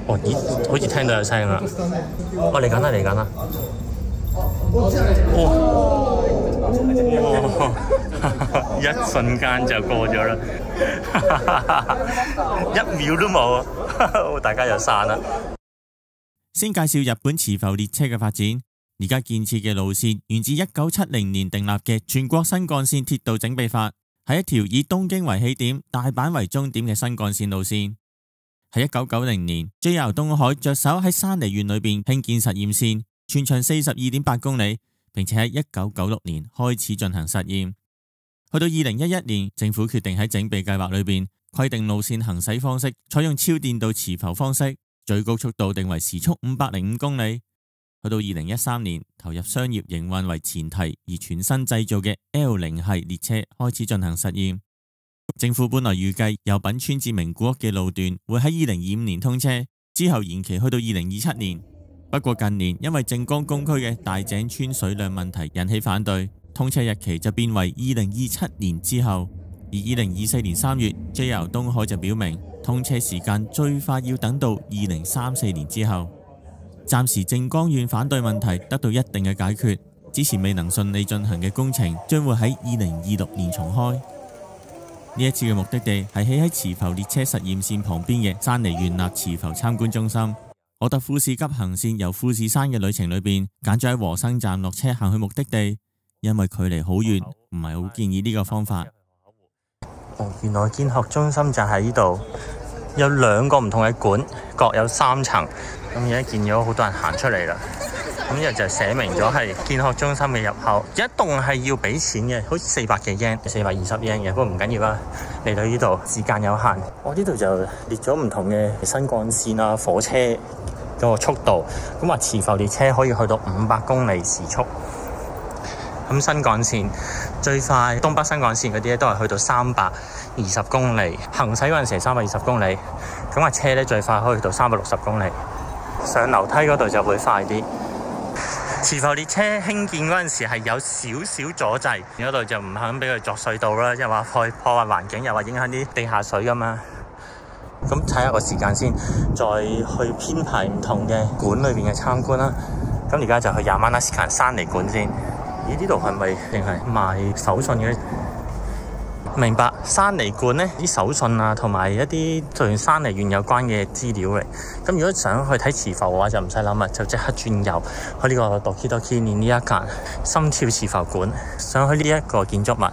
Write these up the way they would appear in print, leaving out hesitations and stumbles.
哦，咦，好似聽到有聲啦！哦，嚟緊啦，嚟緊啦！一瞬間就過咗啦，1秒都冇啊！大家又散啦。先介紹日本磁浮列車嘅發展。而家建設嘅路線源自1970年訂立嘅全國新幹線鐵道整備法，係一條以東京為起點、大阪為終點嘅新幹線路線。喺1990年 JR 東海着手喺山梨縣裏邊興建實驗線，全長42.8公里，並且喺1996年開始進行實驗。去到2011年，政府決定喺整備計劃裏邊規定路線行駛方式採用超電導磁浮方式，最高速度定為時速505公里。去到2013年，投入商業營運為前提而全新製造嘅 L0 系列車開始進行實驗。政府本來預計由品川至名古屋嘅路段會喺2025年通車，之後延期去到2027年。不過近年因為靜岡工區嘅大井川水量問題引起反對，通車日期就變為2027年之後。而2024年3月 JR 東海就表明通車時間最快要等到2034年之後。暫時靜岡縣反對問題得到一定嘅解決，之前未能順利進行嘅工程將會喺2026年重開。呢一次嘅目的地係起喺磁浮列車實驗線旁邊嘅山梨縣立磁浮參觀中心。我搭富士急行線由富士山嘅旅程裏邊揀咗喺和生站落車行去目的地，因為距離好遠，唔係好建議呢個方法。哦，原來建學中心就喺呢度，有2個唔同嘅館，各有3層。咁而家見咗好多人行出嚟啦，咁呢就寫明咗係建學中心嘅入口。一棟係要俾錢嘅，好似400幾yen、420yen嘅，不過唔緊要啦。嚟到呢度時間有限，我呢度就列咗唔同嘅新幹線啊、火車嗰個速度。咁話磁浮列車可以去到500公里時速。咁新幹線最快，東北新幹線嗰啲咧都係去到320公里，行駛嗰陣時係320公里。咁話車咧最快可以去到360公里。上樓梯嗰度就會快啲。磁浮列車興建嗰陣時係有少少阻滯，嗰度就唔肯俾佢鑿隧道啦，又話破壞環境，又話影響啲地下水咁嘛。咁睇下個時間先，再去編排唔同嘅館裏邊嘅參觀啦。咁而家就去Yamanashi山梨館先。咦？呢度係咪定係賣手信嘅？明白，山梨館呢啲手信啊，同埋一啲同山梨縣有關嘅資料嚟。咁如果想去睇磁浮嘅話，就唔使諗啦，就即刻轉右去呢個 Dokidoki Ninjakan 心跳磁浮館。想去呢一個建築物，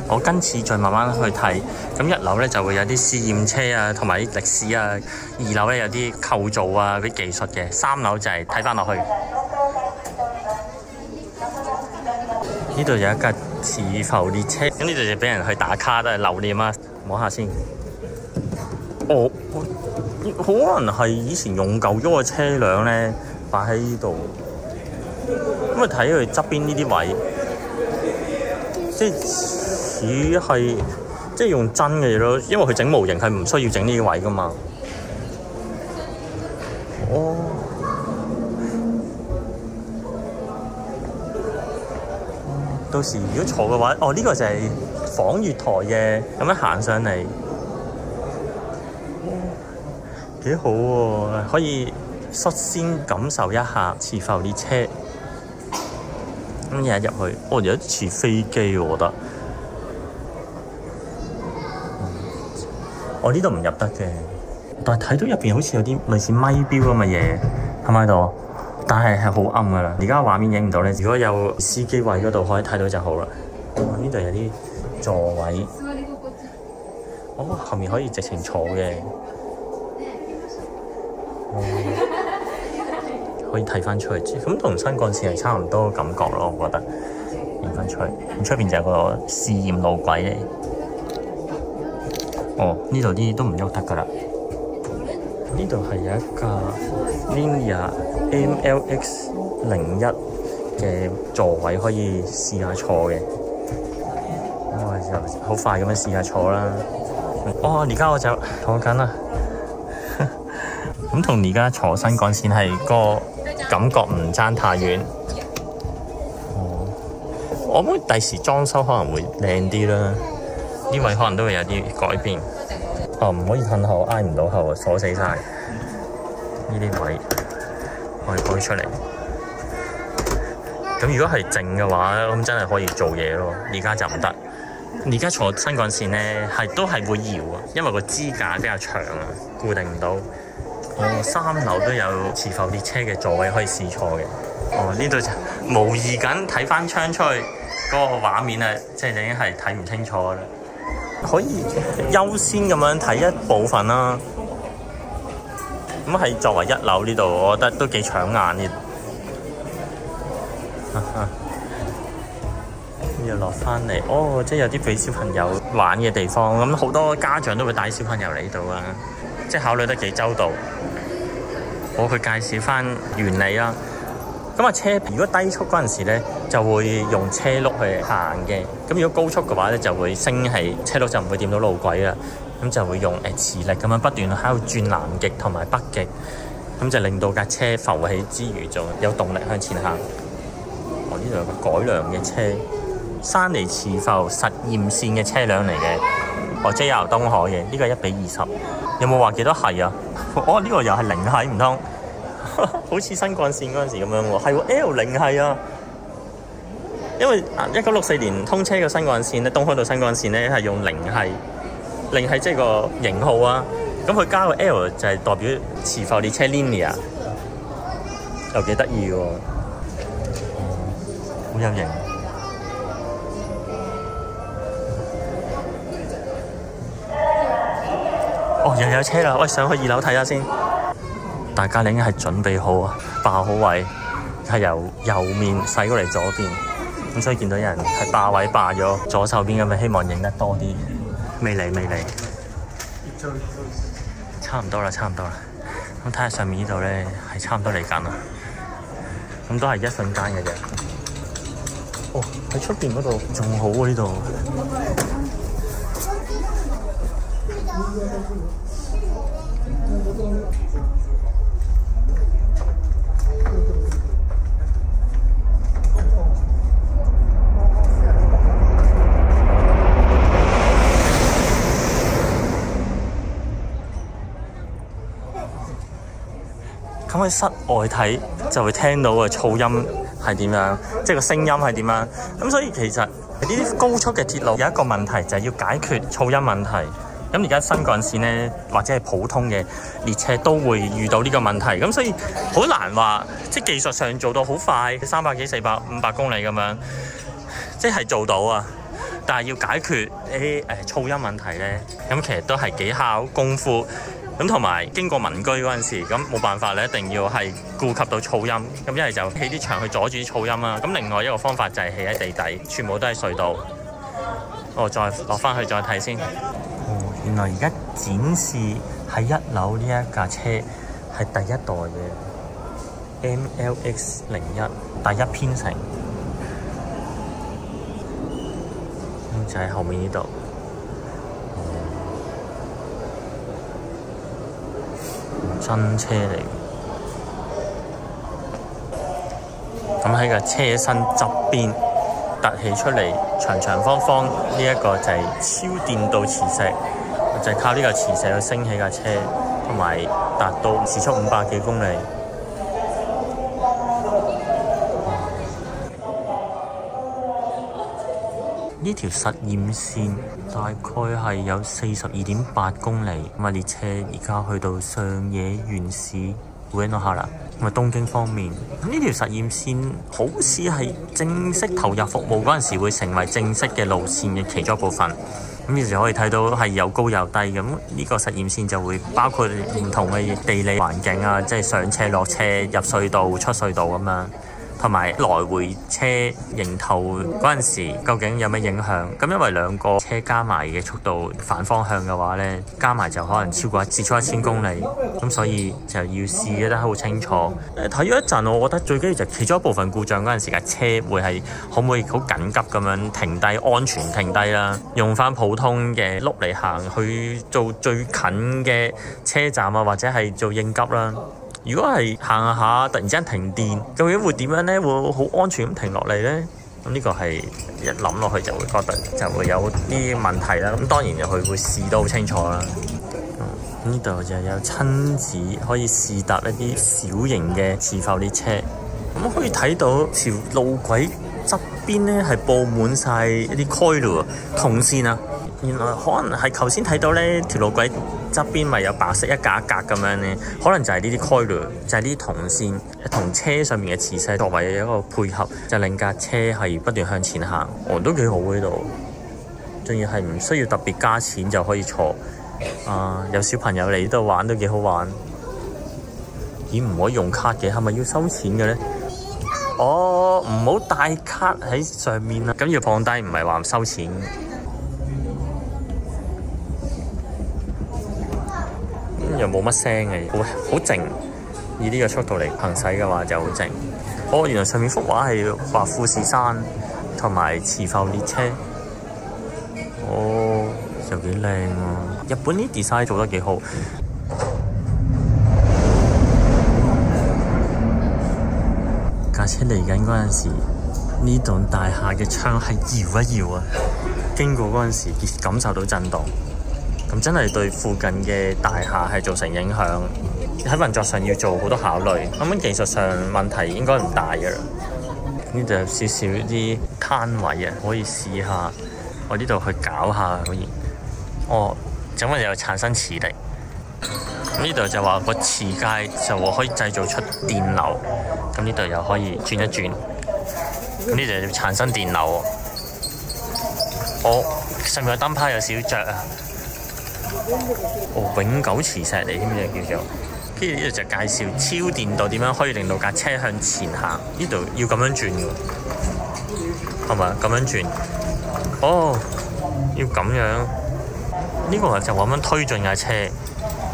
我跟次再慢慢去睇。咁1樓呢就會有啲試驗車啊，同埋啲歷史啊。2樓呢有啲構造啊，嗰啲技術嘅。3樓就係睇翻落去。呢度有一架磁浮列車，咁呢度就俾人去打卡都係留念啊！摸下先。哦，可能係以前用舊咗嘅車輛咧，擺喺呢度。咁啊睇佢側邊呢啲位，即係似係即係用真嘅嘢咯，因為佢整模型係唔需要整呢啲位噶嘛。哦。到時如果坐嘅話，哦呢個就係訪月台嘅，咁樣行上嚟，幾好喎！可以率先感受一下磁浮列車。咁而家入去，哦有啲似飛機喎，我覺得。我呢度唔入得嘅，但係睇到入邊好似有啲類似咪錶咁嘅嘢，係咪喺度？但係好暗噶啦，而家畫面影唔到咧。如果有司機位嗰度可以睇到就好啦。呢度有啲座位，後面可以直情坐嘅。可以睇翻出去，咁同新幹線係差唔多嘅感覺咯，我覺得。影翻出去，咁出邊就有個試驗路軌嚟。呢度啲都唔喐得噶啦。呢度係有一架 Linear MLX01嘅座位可以試下坐嘅，我就好快咁樣試下坐啦。而家我就坐緊啦。咁同而家坐新幹線係個感覺唔爭太遠。我諗第時裝修可能會靚啲啦，呢位可能都會有啲改變。唔可以褪後，挨唔到後，鎖死晒。呢啲位可以開出嚟。咁如果係靜嘅話，咁真係可以做嘢咯。而家就唔得。而家坐新幹線咧，都係會搖啊，因為個支架比較長啊，固定唔到。3樓都有磁浮列車嘅座位可以試坐嘅。呢度就模擬緊睇翻窗出去嗰個畫面啊，即係已經係睇唔清楚啦。可以優先咁樣睇一部分啦。咁係作為1樓呢度，我覺得都幾搶眼嘅。又落翻嚟，即係有啲俾小朋友玩嘅地方。咁好多家長都會帶小朋友嚟度啊，即係考慮得幾周到。我去介紹翻原理啦。咁車如果低速嗰陣時咧，就會用車轆去行嘅。咁如果高速嘅話咧，就會升起車轆就唔會掂到路軌啦。咁就會用磁力咁樣不斷喺度轉南極同埋北極，咁就令到架車浮起之餘，就有動力向前行。呢度有個改良嘅車，山梨磁浮實驗線嘅車輛嚟嘅，JR 東海嘅，呢個係1:20。有冇話幾多係啊？呢個又係零係唔通？好似新幹線嗰陣時咁樣喎，係喎 L 零係啊。因為1964年通車嘅新幹線咧，東海道新幹線咧係用零係，零係即係個型號啊。咁佢加個 L 就係代表磁浮列車 Linear， 又幾得意喎，好有型。又有車啦！喂，上去2樓睇下先。大家已經係準備好啊，霸好位，係由右面駛過嚟左邊。咁所以見到有人係霸位霸咗左手邊咁，咪希望影得多啲。未嚟。差唔多啦。咁睇下上面呢度咧，係差唔多嚟緊啦。咁都係一瞬間嘅啫。喺出邊嗰度仲好喎，呢度。咁喺室外睇就會聽到個噪音係點樣，即係個聲音係點樣。咁所以其實呢啲高速嘅鐵路有一個問題，就係要解決噪音問題。咁而家新幹線呢，或者係普通嘅列車都會遇到呢個問題。咁所以好難話，即係技術上做到好快，300幾、400、500公里咁樣，即係做到啊。但係要解決啲噪音問題呢，咁其實都係幾考功夫。咁同埋經過民居嗰陣時，咁冇辦法咧，一定要係顧及到噪音。咁一係就起啲牆去阻住啲噪音啦。咁另外一個方法就係起喺地底，全部都係隧道。再落翻去再睇先。原來而家展示喺1樓呢一架車係第一代嘅 MLX01第一編成，咁就喺後面呢度。真車嚟，咁喺個車身側邊凸起出嚟，長長方方呢一個就係超電導磁石，就係靠呢個磁石去升起架車，同埋達到時速500幾公里。呢條實驗線大概係有42.8公里，咁啊列車而家去到上野縣市烏eno哈拉。咁啊東京方面，咁呢條實驗線好似係正式投入服務嗰陣時會成為正式嘅路線嘅其中一部分。咁於是可以睇到係有高有低，咁呢個實驗線就會包括唔同嘅地理環境啊，即係上車落車、入隧道出隧道咁樣。同埋來回車迎頭嗰陣時，究竟有咩影響？咁因為兩個車加埋嘅速度反方向嘅話呢，加埋就可能超過時速1000公里，咁所以就要試得好清楚。睇咗一陣，我覺得最緊要就其中一部分故障嗰陣時，架車會係可唔可以好緊急咁樣停低，安全停低啦，用翻普通嘅轆嚟行去做最近嘅車站啊，或者係做應急啦。如果係行下突然之間停電，究竟會點樣呢？會好安全咁停落嚟呢？咁呢個係一諗落去就會覺得就會有啲問題啦。咁當然佢會試到好清楚啦。呢度就有親子可以試搭一啲小型嘅磁浮列車，咁可以睇到條路軌側邊咧係佈滿晒一啲 coil 銅線啊。原來可能係頭先睇到咧條路軌側邊咪有白色一格一格咁樣咧，可能就係呢啲 coil，就係呢啲銅線同車上面嘅磁石作為一個配合，就令架車係不斷向前行。都幾好呢度，仲要係唔需要特別加錢就可以坐。有小朋友嚟呢度玩都幾好玩。咦，唔可以用卡嘅，係咪要收錢嘅咧？唔好帶卡喺上面啦，咁要放低，唔係話收錢。又冇乜聲嘅，好靜。以呢個速度嚟行駛嘅話就好靜。原來上面幅畫係畫富士山同埋磁浮列車。又幾靚喎！日本啲 design 做得幾好。架車嚟緊嗰陣時，呢棟大廈嘅窗係搖一搖啊！經過嗰陣時，感受到震動。咁真係對附近嘅大廈係造成影響，喺運作上要做好多考慮。咁技術上問題應該唔大嘅啦。呢度有少少啲攤位啊，可以試下。我呢度去搞下可以。咁我又產生磁力。呢度就話個磁界就可以製造出電流。咁呢度又可以轉一轉。咁呢度要產生電流。上面嘅燈泡有少少着啊。永久磁石嚟添嘅叫做，跟住呢度就介紹超電導點樣可以令到架車向前行。呢度要咁樣轉嘅，係咪咁樣轉？要咁樣。呢個就話咁樣推進架車。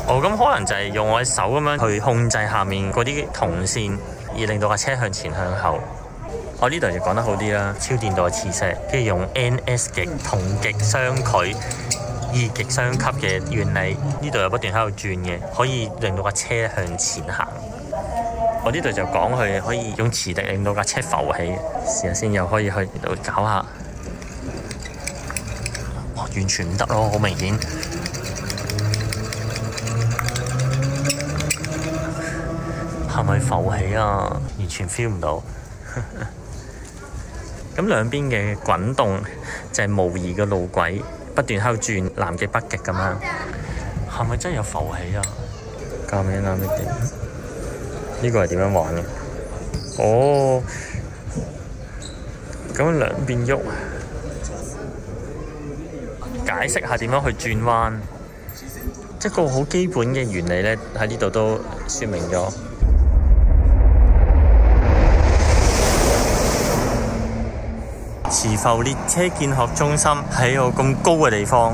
咁可能就係用我嘅手咁樣去控制下面嗰啲銅線，而令到架車向前向後。呢度就講得好啲啦，超電導嘅磁石，跟住用 NS 極同極相距。二極相吸嘅原理，呢度又不斷喺度轉嘅，可以令到架車向前行。我呢度就講佢可以用磁力令到架車浮起，試下先，又可以去度搞下。完全唔得咯，好明顯。係咪浮起啊？完全 feel 唔到。咁兩邊嘅滾動就係模擬嘅路軌。不斷喺度轉南極北極咁樣，係咪真係有浮起啊？教咩南極點？呢個係點樣玩嘅？咁兩邊喐，解釋下點樣去轉彎，即係個好基本嘅原理咧，喺呢度都説明咗。磁浮列車見學中心喺個咁高嘅地方，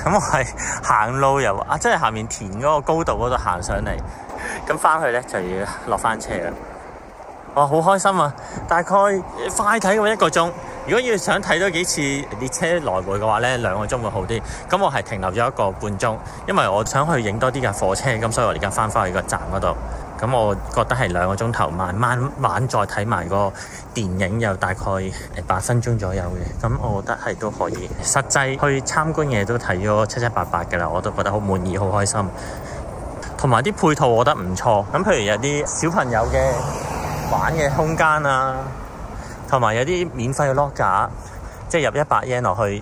咁我係行路由即係下面田嗰個高度嗰度行上嚟，咁翻去咧就要落翻車啦。好開心啊！大概快睇過1個鐘，如果要想睇多幾次列車來回嘅話咧，2個鐘會好啲。咁我係停留咗1個半鐘，因為我想去影多啲架火車，咁所以我而家翻去個站嗰度。咁我覺得係2個鐘頭，慢慢再睇埋個電影，又大概8分鐘左右嘅。咁我覺得係都可以。實際去參觀嘅都睇咗7、7、8、8嘅啦，我都覺得好滿意，好開心。同埋啲配套我覺得唔錯。咁譬如有啲小朋友嘅玩嘅空間啊，同埋有啲免費嘅 locker，即係入100 yen 落去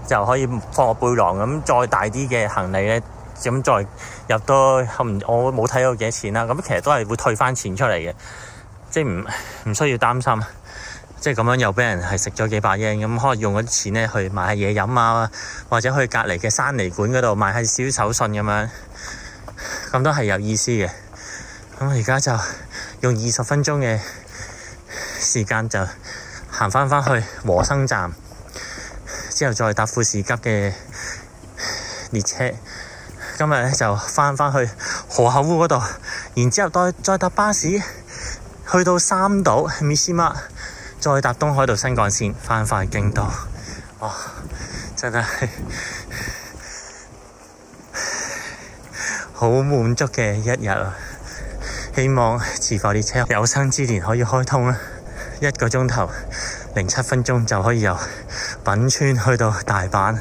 就可以放個背囊，咁再大啲嘅行李咧。咁再入多，我冇睇到幾多錢啦。咁其實都係會退翻錢出嚟嘅，即係唔需要擔心。即係咁樣又俾人係食咗幾百yen，咁可以用嗰啲錢咧去買下嘢飲啊，或者去隔離嘅山尼館嗰度買下少手信咁樣，咁都係有意思嘅。咁我而家就用20分鐘嘅時間就行翻去和生站，之後再搭富士急嘅列車。今日咧就翻去河口湖嗰度，然之後再搭巴士去到三島 Mishima， 再搭東海道新幹線翻去京都。真係好滿足嘅一日啊！希望磁浮列車有生之年可以開通啦，1個鐘頭07分鐘就可以由品川去到大阪。